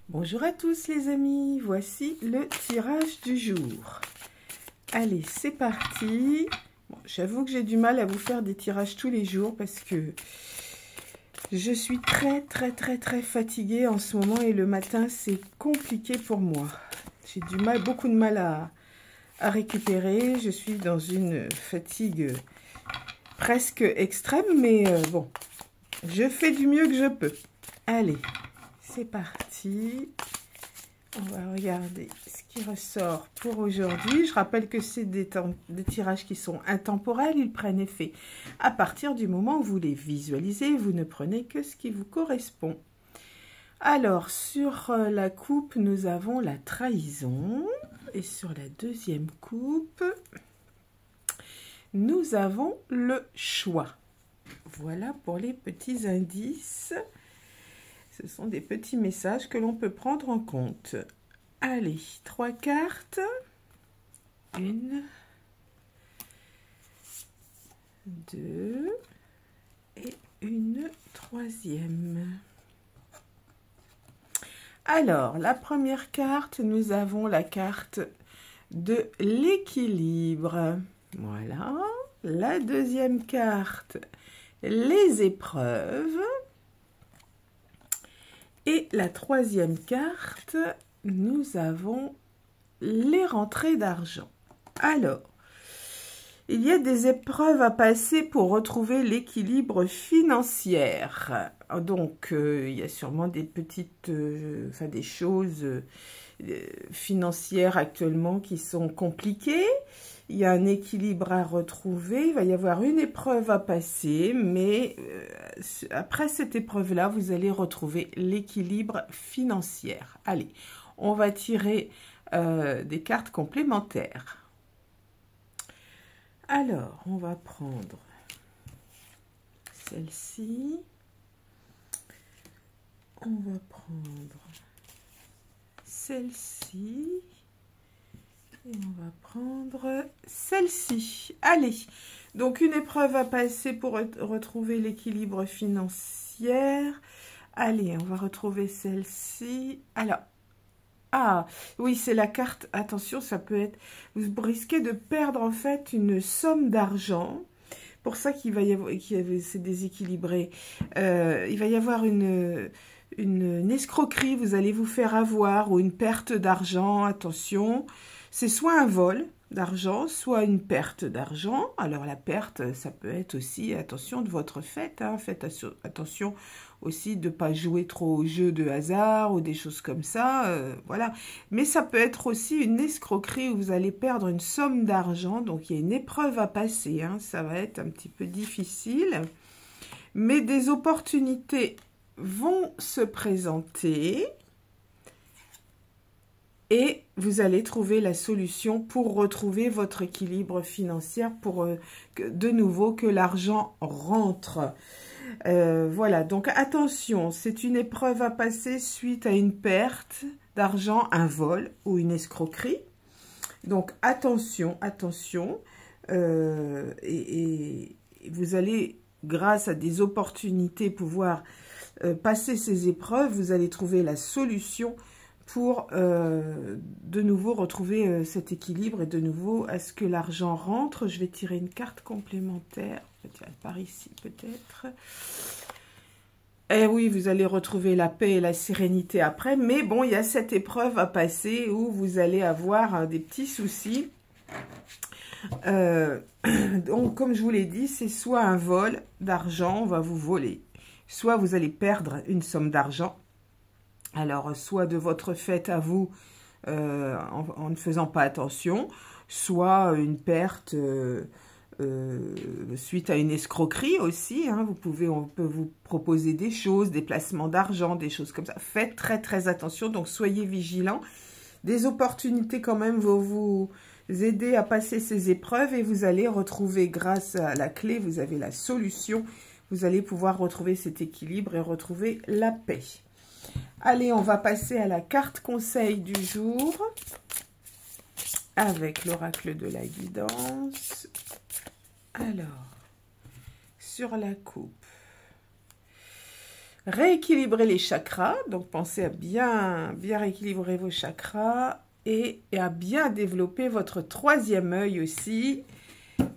Bonjour à tous les amis, voici le tirage du jour. Allez, c'est parti. Bon, j'avoue que j'ai du mal à vous faire des tirages tous les jours parce que je suis très fatiguée en ce moment et le matin c'est compliqué pour moi. J'ai beaucoup de mal à récupérer. Je suis dans une fatigue presque extrême, mais bon, je fais du mieux que je peux. Allez, c'est parti. On va regarder ce qui ressort pour aujourd'hui. Je rappelle que c'est des tirages qui sont intemporels. Ils prennent effet à partir du moment où vous les visualisez. Vous ne prenez que ce qui vous correspond. Alors, sur la coupe, nous avons la trahison. Et sur la deuxième coupe, nous avons le choix. Voilà pour les petits indices. Ce sont des petits messages que l'on peut prendre en compte. Allez, 3 cartes. 1, 2 et une troisième. Alors, la première carte, nous avons la carte de l'équilibre. Voilà. La deuxième carte, les épreuves. Et la troisième carte, nous avons les rentrées d'argent. Alors, il y a des épreuves à passer pour retrouver l'équilibre financier. Donc, il y a sûrement des petites, des choses financières actuellement qui sont compliquées. Il y a un équilibre à retrouver, il va y avoir une épreuve à passer, mais après cette épreuve-là, vous allez retrouver l'équilibre financier. Allez, on va tirer des cartes complémentaires. Alors, on va prendre celle-ci. On va prendre celle-ci. Et on va prendre celle-ci. Allez, donc une épreuve à passer pour retrouver l'équilibre financier. Allez, on va retrouver celle-ci. Alors, ah, oui, c'est la carte. Attention, ça peut être... Vous risquez de perdre en fait une somme d'argent. Pour ça qu'il va y avoir... c'est déséquilibré. Il va y avoir une escroquerie. Vous allez vous faire avoir ou une perte d'argent. Attention. C'est soit un vol d'argent, soit une perte d'argent. Alors la perte, ça peut être aussi, attention, de votre fait. Hein. Faites attention aussi de ne pas jouer trop au jeu de hasard ou des choses comme ça. Voilà. Mais ça peut être aussi une escroquerie où vous allez perdre une somme d'argent. Donc il y a une épreuve à passer. Hein. Ça va être un petit peu difficile. Mais des opportunités vont se présenter. Et vous allez trouver la solution pour retrouver votre équilibre financier, pour de nouveau que l'argent rentre. Voilà, donc attention, c'est une épreuve à passer suite à une perte d'argent, un vol ou une escroquerie. Donc attention, attention. Et vous allez, grâce à des opportunités, pouvoir passer ces épreuves. Vous allez trouver la solution pour de nouveau retrouver cet équilibre et de nouveau à ce que l'argent rentre. Je vais tirer une carte complémentaire, peut-être par ici peut-être. Et oui, vous allez retrouver la paix et la sérénité après, mais bon, il y a cette épreuve à passer où vous allez avoir des petits soucis. Donc, comme je vous l'ai dit, c'est soit un vol d'argent, on va vous voler, soit vous allez perdre une somme d'argent. Alors, soit de votre fait à vous, en ne faisant pas attention, soit une perte suite à une escroquerie aussi. Hein, on peut vous proposer des choses, des placements d'argent, des choses comme ça. Faites très attention, donc soyez vigilants. Des opportunités quand même vont vous aider à passer ces épreuves et vous allez retrouver, grâce à la clé, vous avez la solution. Vous allez pouvoir retrouver cet équilibre et retrouver la paix. Allez, on va passer à la carte conseil du jour avec l'oracle de la guidance. Alors, sur la coupe, Rééquilibrer les chakras, donc pensez à bien rééquilibrer vos chakras et à bien développer votre troisième œil aussi.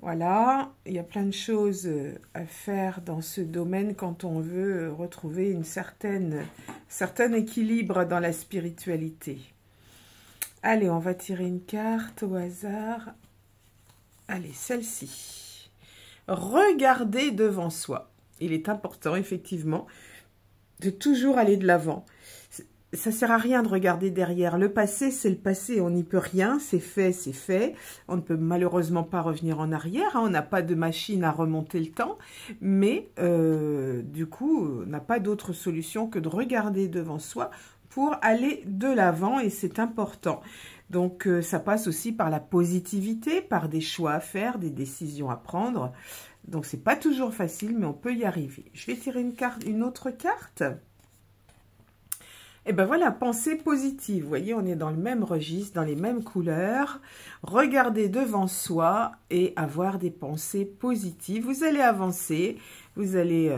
Voilà, il y a plein de choses à faire dans ce domaine quand on veut retrouver un certain équilibre dans la spiritualité. Allez, on va tirer une carte au hasard. Allez, celle-ci. Regardez devant soi. Il est important, effectivement, de toujours aller de l'avant. Ça sert à rien de regarder derrière. Le passé, c'est le passé. On n'y peut rien. C'est fait, c'est fait. On ne peut malheureusement pas revenir en arrière. On n'a pas de machine à remonter le temps. Mais du coup, on n'a pas d'autre solution que de regarder devant soi pour aller de l'avant. Et c'est important. Donc, ça passe aussi par la positivité, par des choix à faire, des décisions à prendre. Donc, c'est pas toujours facile, mais on peut y arriver. Je vais tirer une autre carte. Et ben voilà, pensée positive. Vous voyez, on est dans le même registre, dans les mêmes couleurs. Regardez devant soi et avoir des pensées positives. Vous allez avancer, vous allez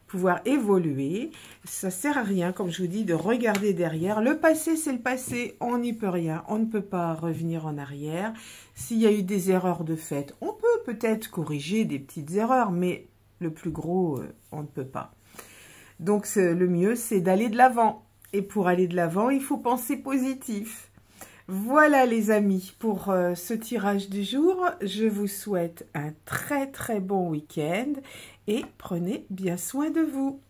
pouvoir évoluer. Ça sert à rien, comme je vous dis, de regarder derrière. Le passé, c'est le passé. On n'y peut rien. On ne peut pas revenir en arrière. S'il y a eu des erreurs de fait, on peut peut-être corriger des petites erreurs, mais le plus gros, on ne peut pas. Donc, le mieux, c'est d'aller de l'avant. Et pour aller de l'avant, il faut penser positif. Voilà les amis, pour ce tirage du jour, je vous souhaite un très très bon week-end et prenez bien soin de vous.